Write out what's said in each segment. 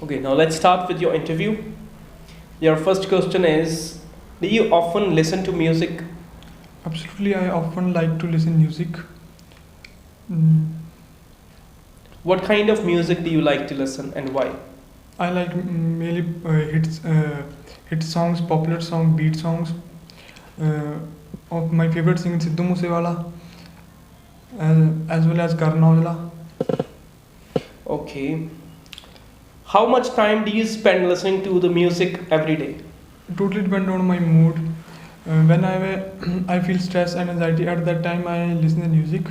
Okay, now let's start with your interview. Your first question is, do you often listen to music? Absolutely, I often like to listen music. Mm, What kind of music do you like to listen and why? I like mainly hit songs, popular song, beat songs. Uh, of my favorite singer Sidhu Moosewala, as well as Karan Aujla. Okay. How much time do you spend listening to the music every day? Totally depend on my mood. When I feel stress and anxiety, at that time I listen to music.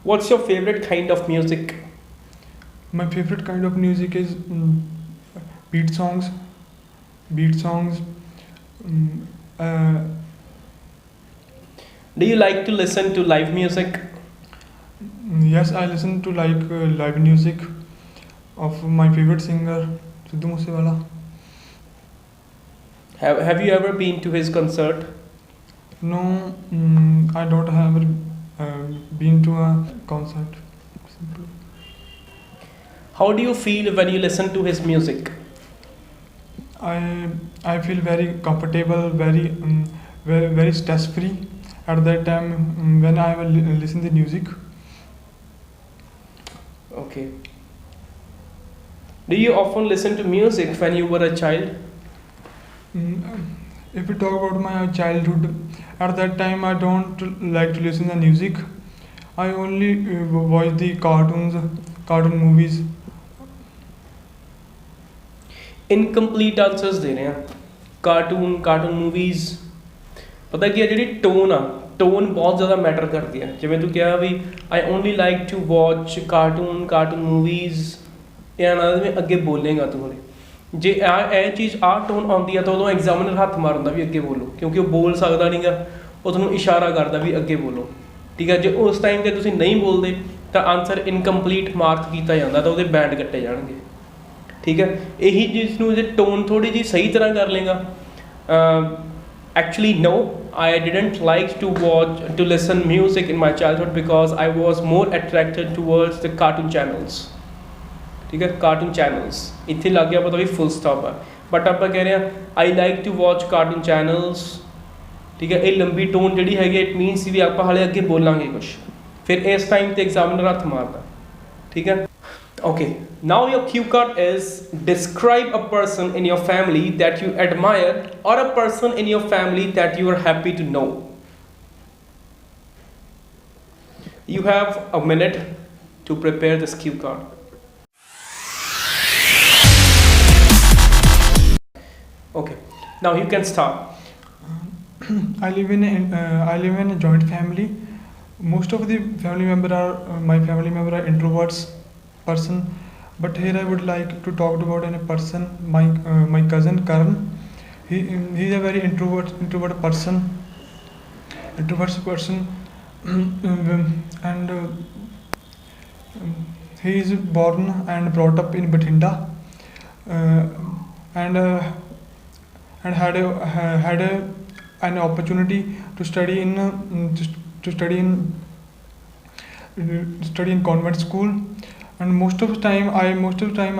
What's your favorite kind of music? My favorite kind of music is beat songs. Beat songs. Mm, uh, Do you like to listen to live music? yes, I listen to live music of my favorite singer Sidhu Moosewala. Have you ever been to his concert? No, I don't have been to a concert. Simply. How do you feel when you listen to his music? I I feel very comfortable, very stress free at that time when I will listen to music. Okay. Do you often listen to music when you were a child? Mm, If we talk about my childhood, at that time I don't like to listen to music. I only watch the cartoon movies. Incomplete answers ਦੇ ਰਹੇ ਆ cartoon movies ਪਤਾ ਕੀ ਹੈ ਜਿਹੜੀ tone ਬਹੁਤ ਜ਼ਿਆਦਾ matter ਕਰਦੀ ਹੈ ਜਿਵੇਂ ਤੂੰ ਕਿਹਾ ਵੀ I only like to watch cartoon movies ਇਹ ਨਾ ਜਿਵੇਂ ਅੱਗੇ ਬੋਲੇਗਾ ਤੂੰ ਉਹਦੇ ਜੇ ਇਹ ਚੀਜ਼ ਟੋਨ ਆਉਂਦੀ ਆ ਤਾਂ ਉਦੋਂ ਐਗਜ਼ਾਮੀਨਰ ਹੱਥ ਮਾਰਦਾ ਵੀ ਅੱਗੇ ਬੋਲੋ ਕਿਉਂਕਿ ਉਹ ਬੋਲ ਸਕਦਾ ਨਹੀਂਗਾ ਉਹ ਤੁਹਾਨੂੰ ਇਸ਼ਾਰਾ ਕਰਦਾ ਵੀ ਅੱਗੇ ਬੋਲੋ ਠੀਕ ਹੈ ਜੇ ਉਸ ਟਾਈਮ 'ਤੇ ਤੁਸੀਂ ਨਹੀਂ ਬੋਲਦੇ ਤਾਂ ਆਨਸਰ ਇਨਕੰਪਲੀਟ ਮਾਰਕ ਕੀਤਾ ਜਾਂਦਾ ਤਾਂ ਉਹਦੇ ਬੈਂਡ ਕੱਟੇ ਜਾਣਗੇ ਠੀਕ ਹੈ ਇਹੀ ਚੀਜ਼ ਨੂੰ ਜੇ ਟੋਨ ਥੋੜੀ ਜਿਹੀ ਸਹੀ ਤਰ੍ਹਾਂ ਕਰ ਲੇਗਾ actually no, I didn't like to listen music in my childhood because I was more attracted towards the cartoon channels ਠੀਕ ਹੈ ਕਾਰਟੂਨ ਚੈਨਲਸ ਇੱਥੇ ਲੱਗ ਗਿਆ ਪਤਾ ਵੀ ਫੁੱਲ ਸਟਾਪ ਆ ਬਟ ਆਪਾਂ ਕਹਿ ਰਹੇ ਹਾਂ I like to watch cartoon channels ਠੀਕ ਹੈ ਇਹ ਲੰਬੀ ਟੋਨ ਜਿਹੜੀ ਹੈਗੀ ਇਟ ਮੀਨਸ ਵੀ ਆਪਾਂ ਹਾਲੇ ਅੱਗੇ ਬੋਲਾਂਗੇ ਕੁਛ ਫਿਰ ਇਸ ਟਾਈਮ ਤੇ ਐਗਜ਼ਾਮੀਨਰ ਹੱਥ ਮਾਰਦਾ ਠੀਕ ਹੈ Okay, now your cue card is describe a person in your family that you admire or a person in your family that you are happy to know. You have a minute to prepare this cue card. Okay, now you can start. I live in a joint family. Most of the my family member are introverts person, but here I would like to talk about a person, my cousin Karan. He is a very introvert person, and he is born and brought up in Bathinda, and had an opportunity to study in convent school. And most of the time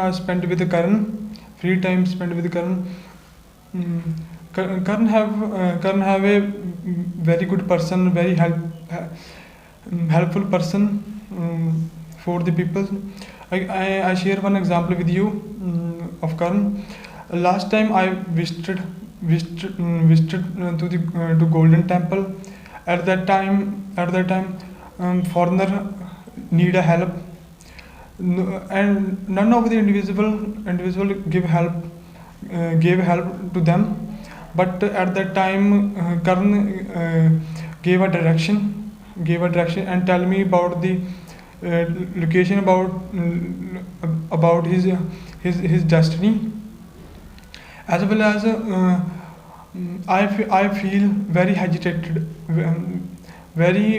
I spent with Karan. Free time spent with Karan. Karan have a very good person, very helpful person for the people. I share one example with you of Karan. Last time I visited to Golden Temple. At that time, foreigner need a help. And none of the individual gave help to them, but at that time Karan gave a direction and tell me about the location about his destiny, as well as I feel very agitated, very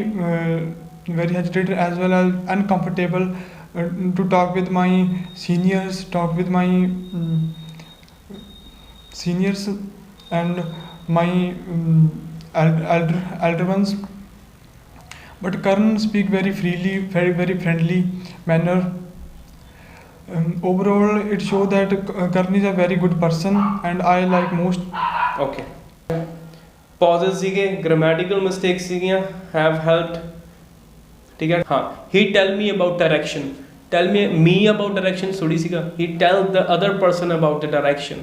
agitated as well as uncomfortable to talk with my seniors, and my elder ones. But Karan speak very freely, very friendly manner. Overall, it shows that Karan is a very good person, and I like most. Okay. Pauses ਸੀਗੇ, grammatical mistakes ਸੀਗੀਆਂ, have helped. ठीक है हाँ. He tell me about direction. Tell me about direction थोड़ी सीगा. He tell the other person about the direction.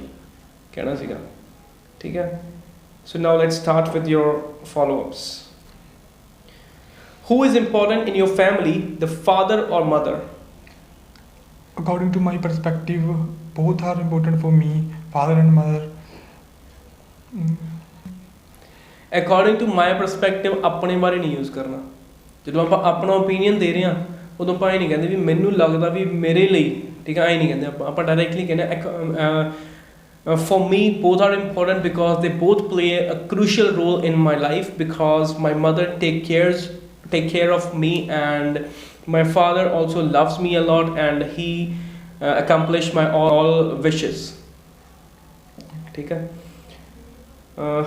कहना सीगा. ठीक है. So now let's start with your follow-ups. Who is important in your family, the father or mother? According to my perspective, both are important for me, father and mother. According to my perspective, ਆਪਣੇ ਬਾਰੇ ਨਹੀਂ use ਕਰਨਾ. ਜਦੋਂ ਆਪਾਂ ਆਪਣਾ opinion ਦੇ ਰਹੇ ਹਾਂ ਉਦੋਂ ਆਪਾਂ ਇਹ ਨਹੀਂ ਕਹਿੰਦੇ ਵੀ ਮੈਨੂੰ ਲੱਗਦਾ ਵੀ ਮੇਰੇ ਲਈ ਠੀਕ ਹੈ, ਇਹ ਨਹੀਂ ਕਹਿੰਦੇ ਆਪਾਂ ਡਾਇਰੈਕਟਲੀ ਕਹਿੰਦੇ for me both are important because they both play a crucial role in my life because my mother take care of me and my father also loves me a lot and he accomplished my all wishes. ठीक है.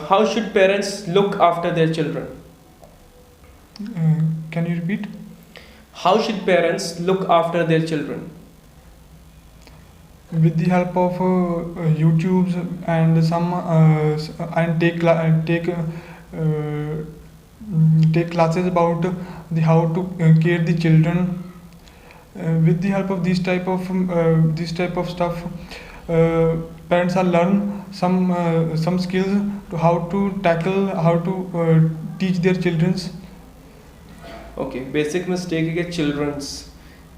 How should parents look after their children? Can you repeat? How should parents look after their children? With the help of YouTube's and some and take classes about the how to care the children. With the help of this type of stuff, parents are learn some skills to how to tackle, how to teach their childrens. Okay, basic mistake है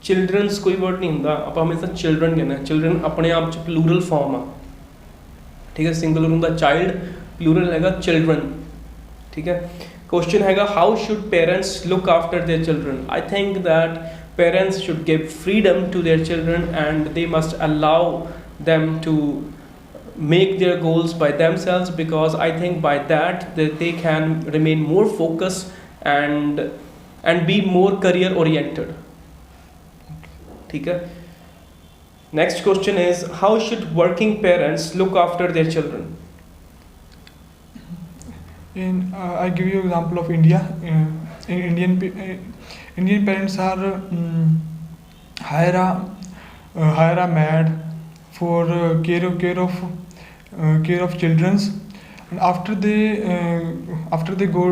children's कोई word नहीं ਹੁੰਦਾ, ਆਪਾਂ ਹਮੇਸ਼ਾ children कहना है. children अपने आप ਚ plural form ਆ. ठीक है, singular ਹੁੰਦਾ child, plural हैगा children. ठीक है. Question हैगा how should parents look after their children? I think that parents should give freedom to their children and they must allow them to make their goals by themselves because I think by that they can remain more focused and be more career oriented. ठीक है. Next question is how should working parents look after their children? I give you example of India. Indian parents are hire a maid for care of children, and after they go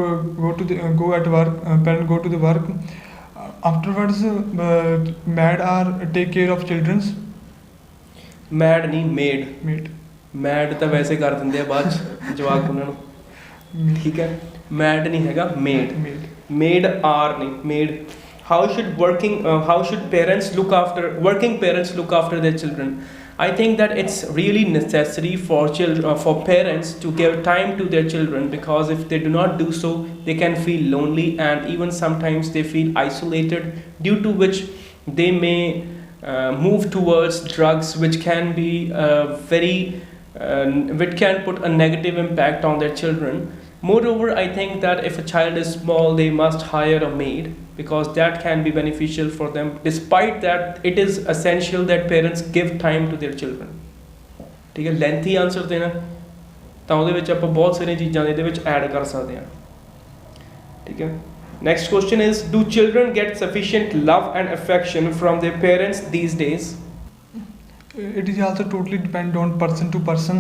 at work, parents go to the work. Afterwards, maid are take care of children. Maid नहीं maid. Maid ਤਾਂ ਵੈਸੇ ਕਰ ਦਿੰਦੇ ਆ ਬਾਅਦ ਚ ਜਵਾਕ ਉਹਨਾਂ ਨੂੰ. ਠੀਕ ਹੈ. Maid ਨਹੀਂ ਹੈਗਾ maid are नहीं maid. How should parents look after their children? I think that it's really necessary for parents to give time to their children because if they do not do so, they can feel lonely and even sometimes they feel isolated, due to which they may move towards drugs, which can be which can put a negative impact on their children. Moreover, I think that if a child is small, they must hire a maid because that can be beneficial for them. Despite that, it is essential that parents give time to their children. ठीक है. lengthy answer देना ਤਾਂ ਉਹਦੇ ਵਿੱਚ ਆਪਾਂ ਬਹੁਤ ਸਾਰੀਆਂ ਚੀਜ਼ਾਂ ਇਹਦੇ ਵਿੱਚ ਐਡ ਕਰ ਸਕਦੇ ਹਾਂ. ਠੀਕ ਹੈ. Next question is do children get sufficient love and affection from their parents these days? It is also totally depend on person to person.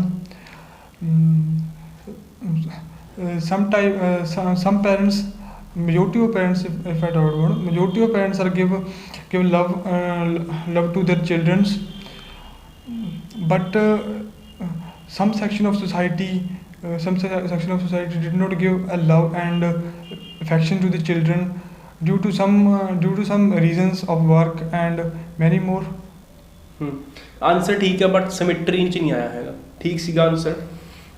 Some parents, majority of parents, if I talk about majority of parents are give love to their children, but some section of society did not give a love and affection to the children due to some reasons of work and many more. Answer ठीक है but symmetry ਚ ਨਹੀਂ ਆਇਆ ਹੈਗਾ. ਠੀਕ ਸੀਗਾ answer.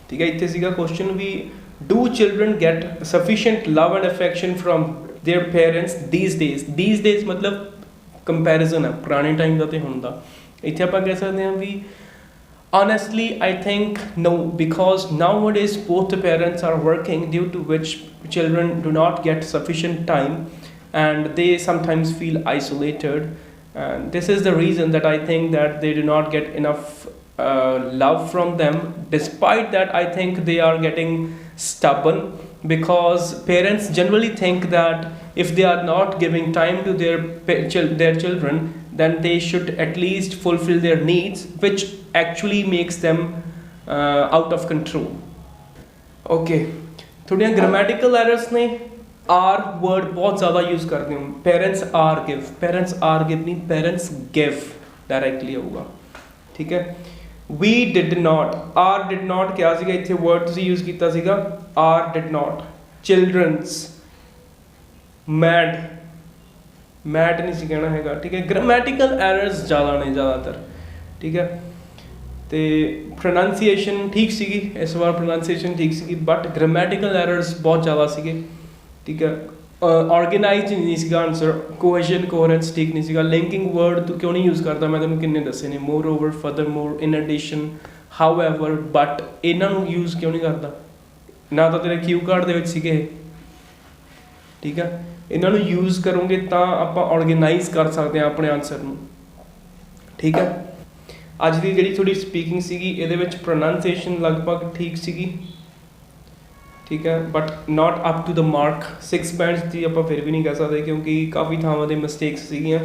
ਠੀਕ ਹੈ. ਇੱਥੇ ਸੀਗਾ ਕੁਐਸਚਨ ਵੀ do children get sufficient love and affection from their parents these days ਮਤਲਬ ਕੰਪੈਰੀਜ਼ਨ ਹੈ ਪੁਰਾਣੇ ਟਾਈਮ ਦਾ ਤੇ ਹੁਣ ਦਾ. ਇੱਥੇ ਆਪਾਂ ਕਹਿ ਸਕਦੇ ਹਾਂ ਵੀ honestly I think no, because nowadays both the parents are working, due to which children do not get sufficient time and they sometimes feel isolated, and this is the reason that I think that they do not get enough love from them. Despite that, I think they are getting stubborn because parents generally think that if they are not giving time to their children, then they should at least fulfill their needs, which actually makes them out of control. Okay, थोड़ियां grammatical errors ने are word बहुत ज़्यादा use करते हो. Parents are give नहीं, parents give directly होगा. ठीक है. We did not, are did not क्या ਸੀਗਾ ਇੱਥੇ वर्ड ਤੁਸੀਂ यूज़ ਕੀਤਾ ਸੀਗਾ are did not. Childrens mad नहीं ਸੀ ਕਹਿਣਾ ਹੈਗਾ. ਠੀਕ ਹੈ. ग्रामेटिकल एरर्स ज़्यादा ने ज़्यादातर. ठीक है. ਤੇ ਪ੍ਰੋਨਾਂਸੀਏਸ਼ਨ ਠੀਕ ਸੀਗੀ ਇਸ ਵਾਰ, ਪ੍ਰੋਨਾਂਸੀਏਸ਼ਨ ਠੀਕ ਸੀਗੀ, ਬਟ ਗ੍ਰਾਮੈਟੀਕਲ ਐਰਰਸ ਬਹੁਤ ਜ਼ਿਆਦਾ ਸੀਗੇ. ਠੀਕ ਹੈ. ਆਰਗੇਨਾਈਜ਼ਡ ਨਹੀਂ ਸੀਗਾ ਆਨਸਰ. ਕੋਹੇਸ਼ਨ ਕੋਹਰੈਂਸ ਠੀਕ ਨਹੀਂ ਸੀਗਾ. ਲਿੰਕਿੰਗ ਵਰਡ ਤੂੰ ਕਿਉਂ ਨਹੀਂ ਯੂਜ਼ ਕਰਦਾ, ਮੈਂ ਤੈਨੂੰ ਕਿੰਨੇ ਦੱਸੇ ਨੇ. Moreover, furthermore, in addition, however, but ਇਹਨਾਂ ਨੂੰ ਯੂਜ਼ ਕਿਉਂ ਨਹੀਂ ਕਰਦਾ? ਨਾ ਤਾਂ ਤੇਰੇ ਕਿਊ ਕਾਰਡ ਦੇ ਵਿੱਚ ਸੀਗੇ ਇਹ. ਠੀਕ ਹੈ. ਇਹਨਾਂ ਨੂੰ ਯੂਜ਼ ਕਰੋਗੇ ਤਾਂ ਆਪਾਂ ਆਰਗੇਨਾਈਜ਼ ਕਰ ਸਕਦੇ ਹਾਂ ਆਪਣੇ ਆਨਸਰ ਨੂੰ. ਠੀਕ ਹੈ. ਅੱਜ ਦੀ ਜਿਹੜੀ ਥੋੜੀ ਸਪੀਕਿੰਗ ਸੀਗੀ ਇਹਦੇ ਵਿੱਚ ਪ੍ਰੋਨਾਂਸੀਏਸ਼ਨ ਲਗਭਗ ਠੀਕ ਸੀਗੀ. ਠੀਕ ਹੈ. But not up to the mark. 6 bands ਦੀ ਆਪਾਂ ਫਿਰ ਵੀ ਨਹੀਂ ਕਹਿ ਸਕਦੇ ਕਿਉਂਕਿ ਕਾਫੀ ਥਾਵਾਂ 'ਤੇ ਮਿਸਟੇਕਸ ਸੀਗੀਆਂ.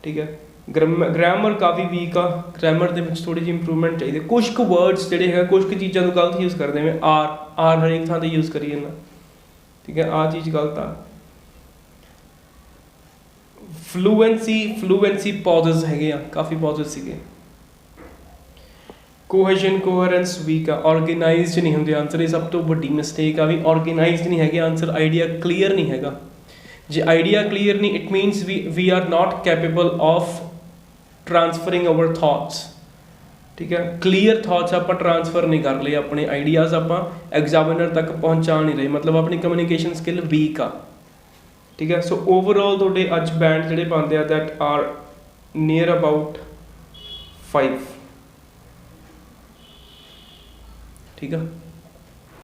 ਠੀਕ ਹੈ. ਗ੍ਰਾਮਰ ਕਾਫੀ ਵੀਕ ਆ. ਗ੍ਰਾਮਰ ਦੇ ਵਿੱਚ ਥੋੜ੍ਹੀ ਜਿਹੀ ਇੰਪਰੂਵਮੈਂਟ ਚਾਹੀਦੀ. ਕੁਛ ਕੁ ਵਰਡਸ ਜਿਹੜੇ ਹੈਗਾ, ਕੁਛ ਕੁ ਚੀਜ਼ਾਂ ਨੂੰ ਗਲਤ ਯੂਜ਼ ਕਰਦੇ ਮੈਂ ਆਰ ਹਰੇਕ ਥਾਂ 'ਤੇ ਯੂਜ਼ ਕਰੀ ਜਾਂਦਾ. ਠੀਕ ਹੈ. ਆਹ ਚੀਜ਼ ਗਲਤ ਆ. ਫਲੂਐਂਸੀ ਪੌਜ਼ਸ ਹੈਗੇ ਆ, ਕਾਫੀ ਪੌਜ਼ਸ ਸੀਗੇ. ਕੋਹੇਸ਼ਨ ਕੋਹਰੈਂਸ ਵੀਕ ਆ. ਆਰਗੇਨਾਈਜ਼ਡ ਨਹੀਂ ਹੁੰਦੇ ਆਨਸਰ, ਇਹ ਸਭ ਤੋਂ ਵੱਡੀ ਮਿਸਟੇਕ ਆ ਵੀ ਆਰਗੇਨਾਈਜ਼ਡ ਨਹੀਂ ਹੈਗੇ ਆਨਸਰ. ਆਈਡੀਆ ਕਲੀਅਰ ਨਹੀਂ ਹੈਗਾ. ਜੇ ਆਈਡੀਆ ਕਲੀਅਰ ਨਹੀਂ, it means we are not capable of transferring our thoughts. ਠੀਕ ਹੈ. ਕਲੀਅਰ ਥਾਟਸ ਆਪਾਂ ਟ੍ਰਾਂਸਫਰ ਨਹੀਂ ਕਰ ਲਏ, ਆਪਣੇ ਆਈਡੀਆਜ਼ ਆਪਾਂ ਐਗਜ਼ਾਮੀਨਰ ਤੱਕ ਪਹੁੰਚਾ ਨਹੀਂ ਰਹੇ, ਮਤਲਬ ਆਪਣੀ ਕਮਿਊਨੀਕੇਸ਼ਨ ਸਕਿੱਲ ਵੀਕ ਆ. ਠੀਕ ਹੈ. ਸੋ ਓਵਰਆਲ ਤੁਹਾਡੇ ਅੱਜ ਬੈਂਡ ਜਿਹੜੇ ਬਣਦੇ ਆ ਦੈਟ ਆਰ ਨੀਅਰ ਅਬਾਊਟ 5. ਠੀਕ ਆ.